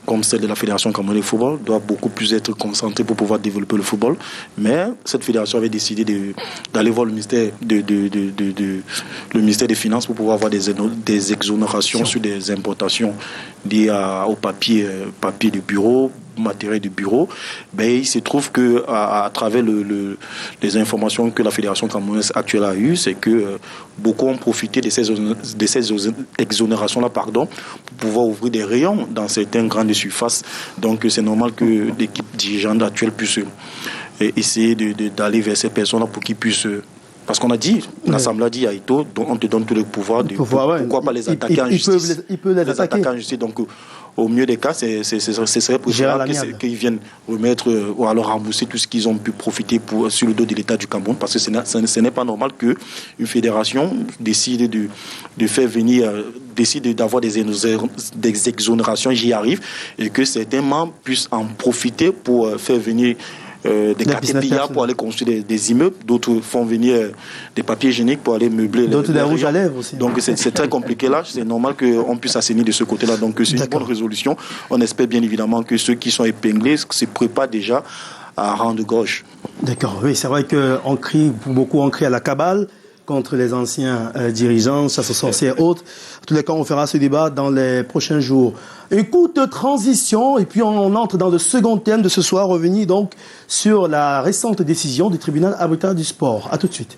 comme celle de la Fédération camerounaise de football, doit beaucoup plus être concentrée pour pouvoir développer le football. Mais cette fédération avait décidé d'aller voir le ministère, le ministère des Finances pour pouvoir avoir des exonérations sur des importations liées au papier de bureau, matériel de bureau. Ben, il se trouve que à travers les informations que la Fédération camerounaise actuelle a eues, c'est que beaucoup ont profité de ces exonérations-là, pour pouvoir ouvrir des rayons dans certaines grandes surfaces. Donc c'est normal que l'équipe dirigeante actuelle puisse essayer d'aller vers ces personnes-là pour qu'ils puissent... Parce qu'on a dit, l'Assemblée a dit à Ito, on te donne tous les pouvoirs. Pourquoi pas les attaquer en justice? Il peut les attaquer en justice. Donc, au mieux des cas, ce serait préférable qu'ils viennent remettre ou alors rembourser tout ce qu'ils ont pu profiter sur le dos de l'État du Cameroun. Parce que ce n'est pas normal qu'une fédération décide de faire venir, décide d'avoir des exonérations, j'y arrive, et que certains membres puissent en profiter pour faire venir des caterpillars pour aller construire des immeubles, d'autres font venir des papiers hygiéniques pour aller meubler d'autres des rouges à lèvres aussi. Donc c'est très compliqué là, c'est normal qu'on puisse assainir de ce côté-là. Donc c'est une bonne résolution. On espère bien évidemment que ceux qui sont épinglés se préparent déjà à rendre gauche. D'accord, oui, c'est vrai que beaucoup ont crié à la cabale contre les anciens dirigeants, chasse aux sorcières et autres. En tous les cas, on fera ce débat dans les prochains jours. Une courte transition, et puis on entre dans le second thème de ce soir, revenir donc sur la récente décision du tribunal arbitral du sport. À tout de suite.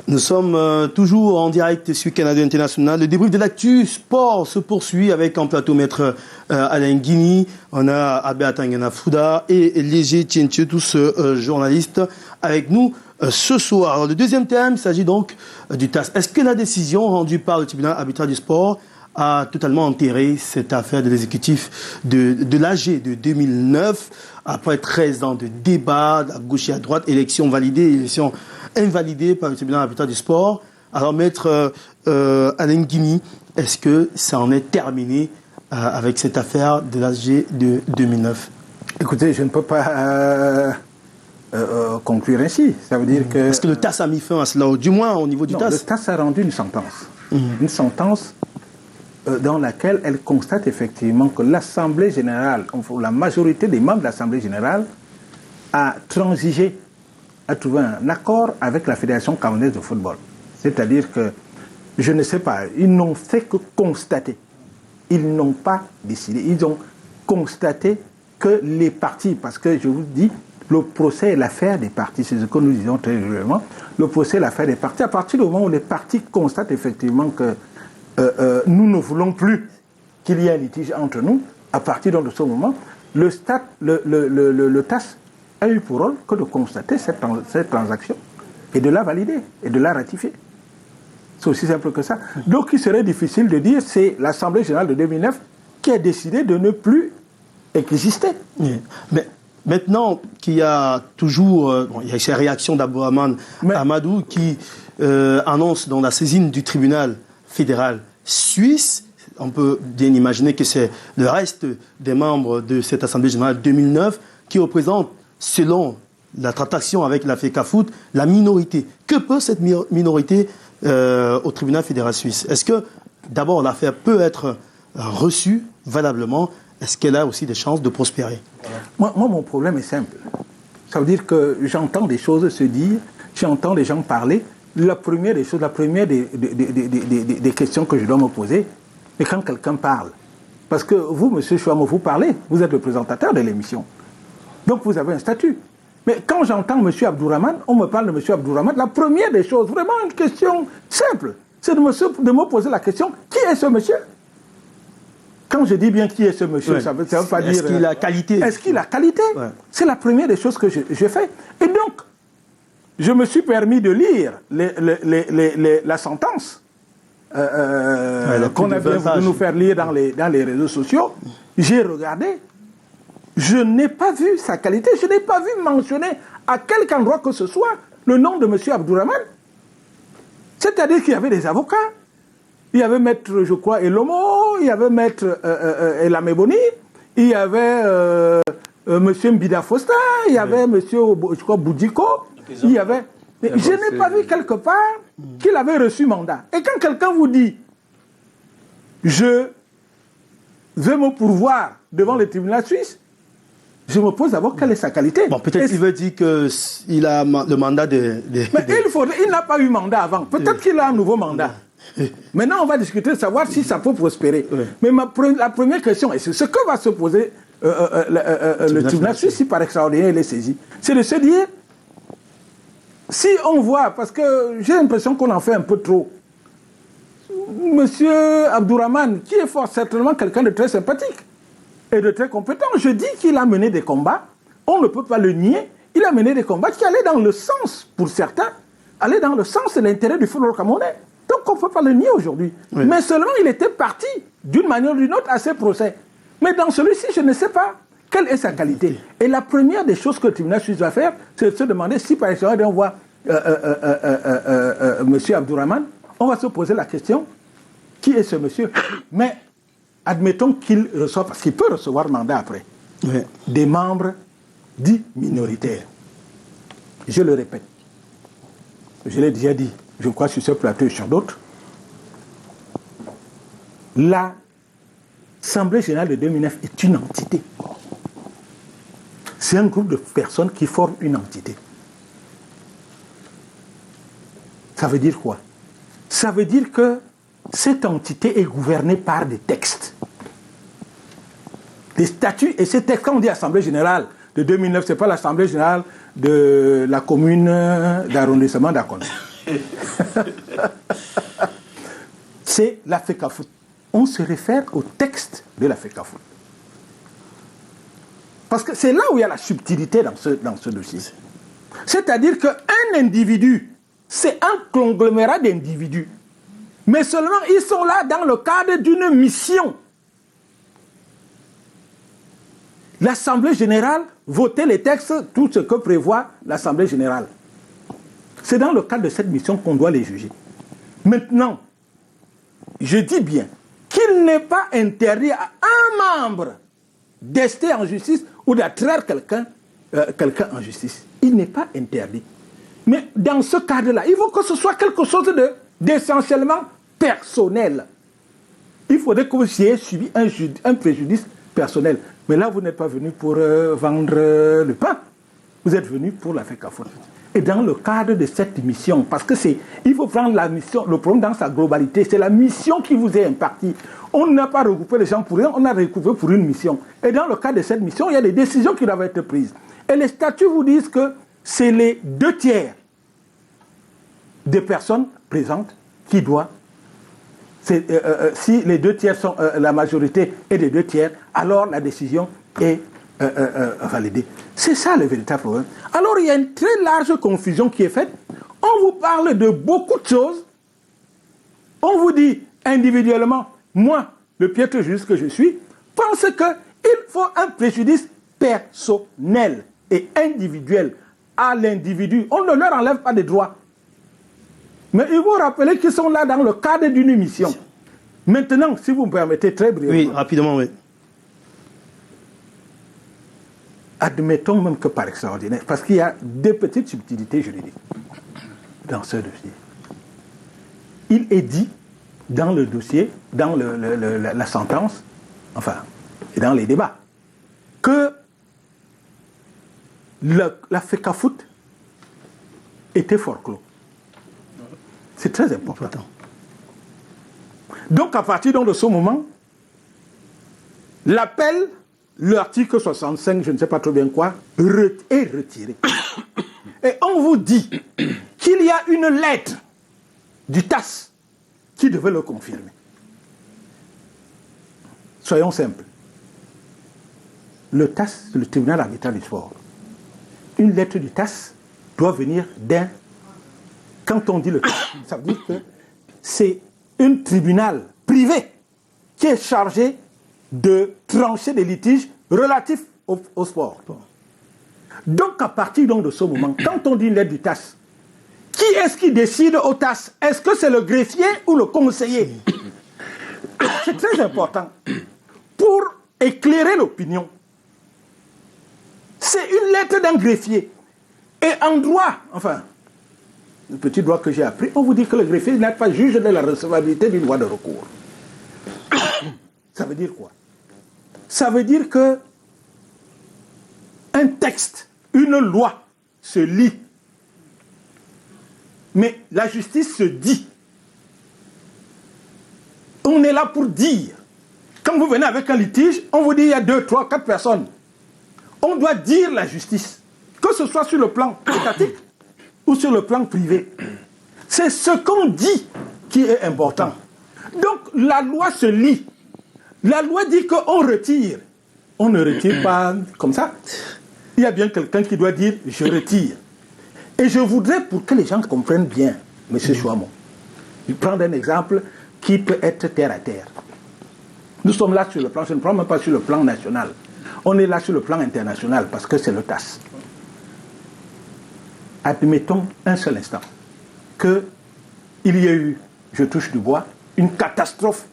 Nous sommes toujours en direct sur Canada International. Le débrief de l'actu sport se poursuit avec en plateau maître Alain Guigny. On a Albert Tangana Fouda et Léger Tienche, tous journalistes avec nous ce soir. Alors, le deuxième thème, il s'agit donc du TAS. Est-ce que la décision rendue par le tribunal arbitral du sport a totalement enterré cette affaire de l'exécutif de l'AG de 2009 après 13 ans de débat à gauche et à droite, élection validée, élection invalidée par le tribunal arbitral du sport? Alors, maître Alain Guigny, est-ce que ça en est terminé avec cette affaire de l'AG de 2009? Écoutez, je ne peux pas conclure ainsi. Ça veut dire que... Est-ce que le TAS a mis fin à cela, du moins au niveau du TAS? Le TAS a rendu une sentence. Une sentence dans laquelle elle constate effectivement que l'Assemblée générale, la majorité des membres de l'Assemblée générale, a transigé, a trouvé un accord avec la Fédération camerounaise de football. C'est-à-dire que, je ne sais pas, ils n'ont fait que constater. Ils n'ont pas décidé. Ils ont constaté que les partis, parce que je vous dis, le procès est l'affaire des partis, c'est ce que nous disons très régulièrement, le procès est l'affaire des partis. À partir du moment où les partis constatent effectivement que nous ne voulons plus qu'il y ait un litige entre nous, à partir de ce moment, le TAS a eu pour rôle que de constater cette transaction et de la valider et de la ratifier. C'est aussi simple que ça. Donc il serait difficile de dire c'est l'Assemblée générale de 2009 qui a décidé de ne plus exister. Oui. Mais maintenant qu'il y a toujours il y a ces réactions d'Abdourahmane Amadou qui annonce dans la saisine du tribunal fédéral suisse, on peut bien imaginer que c'est le reste des membres de cette Assemblée générale 2009 qui représente, selon la tractation avec la FECAFOOT, la minorité. Que peut cette minorité au tribunal fédéral suisse? Est-ce que, d'abord, l'affaire peut être reçue valablement? Est-ce qu'elle a aussi des chances de prospérer? Moi, mon problème est simple. Ça veut dire que j'entends des choses se dire, j'entends des gens parler. La première des choses, des questions que je dois me poser, c'est quand quelqu'un parle. Parce que vous, M. Chouamou, vous parlez, vous êtes le présentateur de l'émission. Donc vous avez un statut. Mais quand j'entends M. Abdourahmane, on me parle de M. Abdourahmane, la première des choses, vraiment une question simple, c'est de me poser la question, qui est ce monsieur? Quand je dis bien qui est ce monsieur, ça veut pas dire... Est-ce qu'il a qualité? Est-ce qu'il a qualité? C'est la première des choses que je fais. Et donc, je me suis permis de lire la sentence qu'on a bien voulu nous faire lire dans les réseaux sociaux. J'ai regardé. Je n'ai pas vu sa qualité. Je n'ai pas vu mentionner à quelque endroit que ce soit le nom de M. Abdourahmane. C'est-à-dire qu'il y avait des avocats. Il y avait maître, je crois, Elomo. Il y avait maître Elameboni. il y avait M. Mbida Fosta, il y avait M. je crois, Boudiko, il y avait... Je n'ai pas vu quelque part qu'il avait reçu mandat. Et quand quelqu'un vous dit « je vais me pourvoir devant le tribunal suisse », je me pose d'abord quelle est sa qualité. Bon, peut-être qu'il veut dire qu'il a le mandat de... Mais il n'a pas eu mandat avant. Peut-être qu'il a un nouveau mandat. Maintenant, on va discuter de savoir si ça peut prospérer. Mais la première question, et c'est ce que va se poser le tribunal suisse, si par extraordinaire il est saisi, c'est de se dire, si on voit, parce que j'ai l'impression qu'on en fait un peu trop, Monsieur Abdourahmane, qui est fort certainement quelqu'un de très sympathique et de très compétent, je dis qu'il a mené des combats, on ne peut pas le nier, il a mené des combats qui allaient dans le sens, pour certains, allaient dans le sens de l'intérêt du football camerounais. Donc on ne peut pas le nier aujourd'hui. Oui. Mais seulement il était parti, d'une manière ou d'une autre, à ces procès. Mais dans celui-ci, je ne sais pas quelle est sa qualité. Et la première des choses que le tribunal suisse va faire, c'est de se demander si par exemple on voit M. Abdourahmane, on va se poser la question, qui est ce monsieur? Mais admettons qu'il reçoive, parce qu'il peut recevoir mandat après, des membres dits minoritaires. Je le répète, je l'ai déjà dit, je crois sur ce plateau et sur d'autres, l'Assemblée générale de 2009 est une entité. C'est un groupe de personnes qui forment une entité. Ça veut dire quoi? Ça veut dire que cette entité est gouvernée par des textes. Des statuts, et ces textes, quand on dit Assemblée générale de 2009, ce n'est pas l'Assemblée générale de la commune d'arrondissement d'Akon. C'est la FECAFOOT. On se réfère au texte de la FECAFOOT. Parce que c'est là où il y a la subtilité dans ce dossier. C'est-à-dire qu'un individu, c'est un conglomérat d'individus. Mais seulement, ils sont là dans le cadre d'une mission. L'Assemblée générale, voter les textes, tout ce que prévoit l'Assemblée générale. C'est dans le cadre de cette mission qu'on doit les juger. Maintenant, je dis bien qu'il n'est pas interdit à un membre d'ester en justice ou d'attraire quelqu'un en justice. Il n'est pas interdit. Mais dans ce cadre-là, il faut que ce soit quelque chose d'essentiellement personnel. Il faudrait que vous ayez subi un préjudice personnel. Mais là, vous n'êtes pas venu pour vendre le pain. Vous êtes venu pour la FECAFOOT. Et dans le cadre de cette mission, parce que il faut prendre la mission, le problème dans sa globalité, c'est la mission qui vous est impartie. On n'a pas regroupé les gens pour rien, on a regroupé pour une mission. Et dans le cadre de cette mission, il y a des décisions qui doivent être prises. Et les statuts vous disent que c'est les 2/3 des personnes présentes qui doivent. Si les 2/3 sont la majorité et les 2/3, alors la décision est validée. C'est ça le véritable problème. Alors il y a une très large confusion qui est faite. On vous parle de beaucoup de choses. On vous dit individuellement, moi, le piètre juriste que je suis, pense qu'il faut un préjudice personnel et individuel à l'individu. On ne leur enlève pas des droits. Mais il faut rappeler qu'ils sont là dans le cadre d'une mission. Maintenant, si vous me permettez très brièvement. Oui, rapidement, oui. Admettons même que par extraordinaire, parce qu'il y a des petites subtilités juridiques dans ce dossier. Il est dit dans le dossier, dans la sentence, enfin, et dans les débats, que la FECAFOOT était forclos. C'est très important. Donc, à partir de ce moment, l'appel, l'article 65, je ne sais pas trop bien quoi, est retiré. Et on vous dit qu'il y a une lettre du TAS qui devait le confirmer. Soyons simples. Le TAS, le tribunal arbitral du sport, une lettre du TAS doit venir d'un... Quand on dit le TAS, ça veut dire que c'est un tribunal privé qui est chargé de trancher des litiges relatifs au sport. Donc, à partir de ce moment, quand on dit une lettre du TAS, qui est-ce qui décide au TAS? Est-ce que c'est le greffier ou le conseiller? C'est très important. Pour éclairer l'opinion. C'est une lettre d'un greffier. Et en droit, enfin, le petit droit que j'ai appris, on vous dit que le greffier n'est pas juge de la recevabilité d'une loi de recours. Ça veut dire quoi? Ça veut dire que un texte, une loi se lit. Mais la justice se dit. On est là pour dire. Quand vous venez avec un litige, on vous dit il y a 2, 3, 4 personnes. On doit dire la justice. Que ce soit sur le plan étatique ou sur le plan privé. C'est ce qu'on dit qui est important. Donc la loi se lit. La loi dit qu'on retire. On ne retire pas comme ça. Il y a bien quelqu'un qui doit dire « je retire ». Et je voudrais, pour que les gens comprennent bien, M. Chouamon, prendre un exemple qui peut être terre à terre. Nous sommes là sur le plan, je ne prends même pas sur le plan national. On est là sur le plan international parce que c'est le TAS. Admettons un seul instant qu'il y a eu, je touche du bois, une catastrophe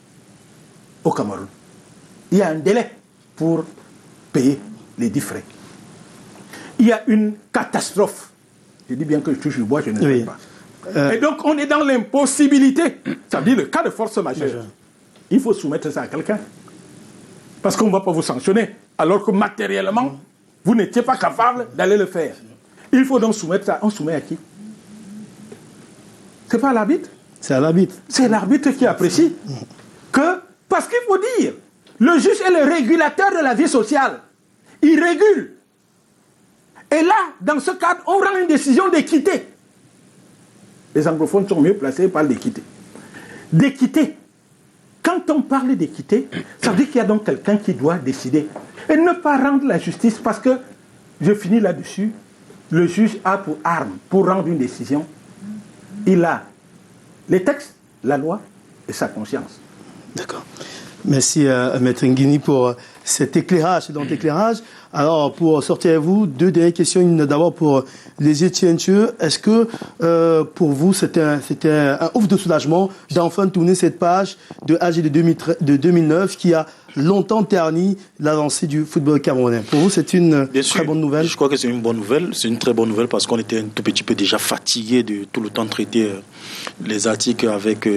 au Cameroun. Il y a un délai pour payer les 10 frais. Il y a une catastrophe. Je dis bien que je touche du bois, je ne sais pas. Et donc on est dans l'impossibilité. Ça veut dire le cas de force majeure. Il faut soumettre ça à quelqu'un. Parce qu'on ne va pas vous sanctionner. Alors que matériellement, vous n'étiez pas capable d'aller le faire. Il faut donc soumettre ça. On soumet à qui? C'est pas à l'arbitre? C'est à l'arbitre. C'est l'arbitre qui apprécie que... Parce qu'il faut dire, le juge est le régulateur de la vie sociale. Il régule. Et là, dans ce cadre, on rend une décision d'équité. Les anglophones sont mieux placés par l'équité. D'équité. Quand on parle d'équité, ça veut dire qu'il y a donc quelqu'un qui doit décider. Et ne pas rendre la justice parce que, je finis là-dessus, le juge a pour arme, pour rendre une décision, il a les textes, la loi et sa conscience. D'accord. Merci Maître Nguini pour cet éclairage, Alors, pour sortir à vous, 2 dernières questions. Une d'abord pour les Etientieux. Est-ce que pour vous, c'était un ouf de soulagement d'enfin tourner cette page de AG de 2009 qui a longtemps terni l'avancée du football camerounais? Pour vous, c'est une très bonne nouvelle? Je crois que c'est une bonne nouvelle. C'est une très bonne nouvelle parce qu'on était un tout petit peu déjà fatigué de tout le temps traiter les articles avec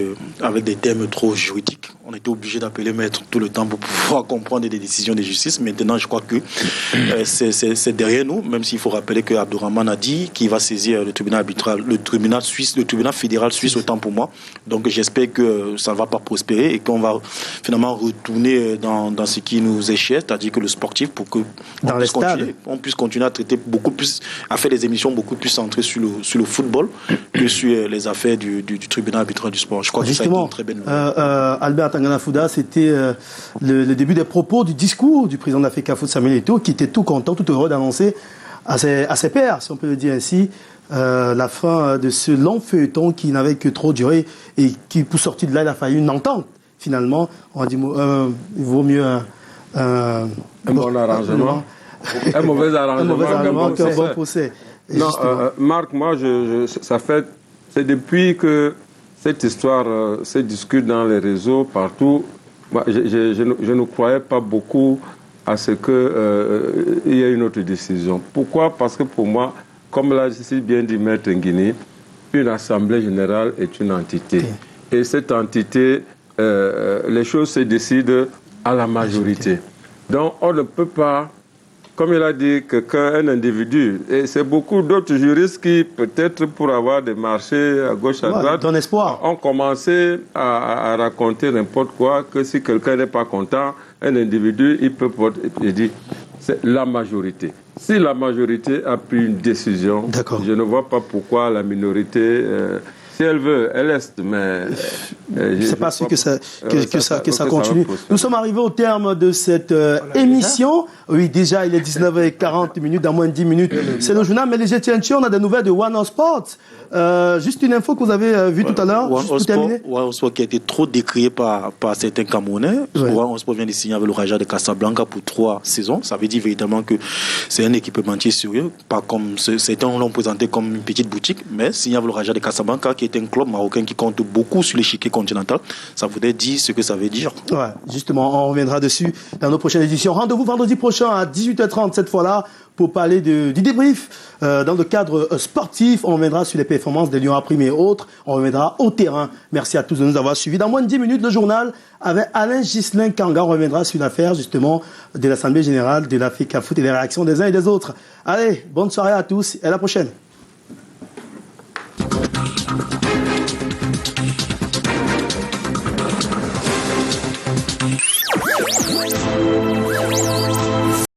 des termes trop juridiques. On était obligé d'appeler maître tout le temps pour pouvoir comprendre des décisions de justice. Maintenant, je crois que c'est derrière nous, même s'il faut rappeler que Abdourahmane a dit qu'il va saisir le tribunal arbitral, le tribunal fédéral suisse, autant pour moi. Donc j'espère que ça ne va pas prospérer et qu'on va finalement retourner dans ce qui nous est cher, c'est-à-dire que le sportif, pour que on puisse continuer à traiter beaucoup plus, à faire des émissions beaucoup plus centrées sur le football que sur les affaires du tribunal arbitral du sport. Je crois que ça a été une très belle nouvelle. Albert Tangana Fouda, c'était le début des propos du discours du président de la FECAFOOT, Samuel Eto'o, qui était tout content, tout heureux d'annoncer à ses pairs, si on peut le dire ainsi, la fin de ce long feuilleton qui n'avait que trop duré et qui, pour sortir de là, il a fallu une entente. Finalement, on a dit il vaut mieux un bon arrangement. Un mauvais arrangement qu'un bon procès. Non, Marc, moi, c'est depuis que cette histoire se discute dans les réseaux, partout, moi, je ne croyais pas beaucoup à ce qu'il y ait une autre décision. Pourquoi? Parce que pour moi, comme l'a si bien dit Maître Nguini, une assemblée générale est une entité. Et cette entité, les choses se décident à la majorité. Donc on ne peut pas, comme il a dit, qu'un individu, et c'est beaucoup d'autres juristes qui, peut-être pour avoir des marchés à gauche, à droite, ont commencé à raconter n'importe quoi, que si quelqu'un n'est pas content, un individu, il peut porter. Il dit, c'est la majorité. Si la majorité a pris une décision, je ne vois pas pourquoi la minorité... si elle veut, elle laisse, mais... c'est pas sûr que ça continue. Nous sommes arrivés au terme de cette émission. Oui, déjà, il est 19h40, dans moins de 10 minutes. C'est le journal, mais les Etientieux, on a des nouvelles de One Sport. Juste une info que vous avez vue tout à l'heure, juste pour terminer. One Sport qui a été trop décrié par certains Camerounais. One Sport vient de signer avec le Raja de Casablanca pour 3 saisons. Ça veut dire véritablement que c'est un équipementier sérieux, pas comme certains l'ont présenté comme une petite boutique, mais signé avec le Raja de Casablanca qui qui est un club marocain qui compte beaucoup sur l'échiquier continental. Ça voudrait dire ce que ça veut dire. Ouais, justement, on reviendra dessus dans nos prochaines éditions. Rendez-vous vendredi prochain à 18h30 cette fois-là pour parler du débrief dans le cadre sportif. On reviendra sur les performances des Lions Imprimés et autres. On reviendra au terrain. Merci à tous de nous avoir suivis. Dans moins de 10 minutes, le journal avec Alain Ghislain Kanga. On reviendra sur l'affaire justement de l'Assemblée Générale de l'Africa Foot et les réactions des uns et des autres. Allez, bonne soirée à tous et à la prochaine.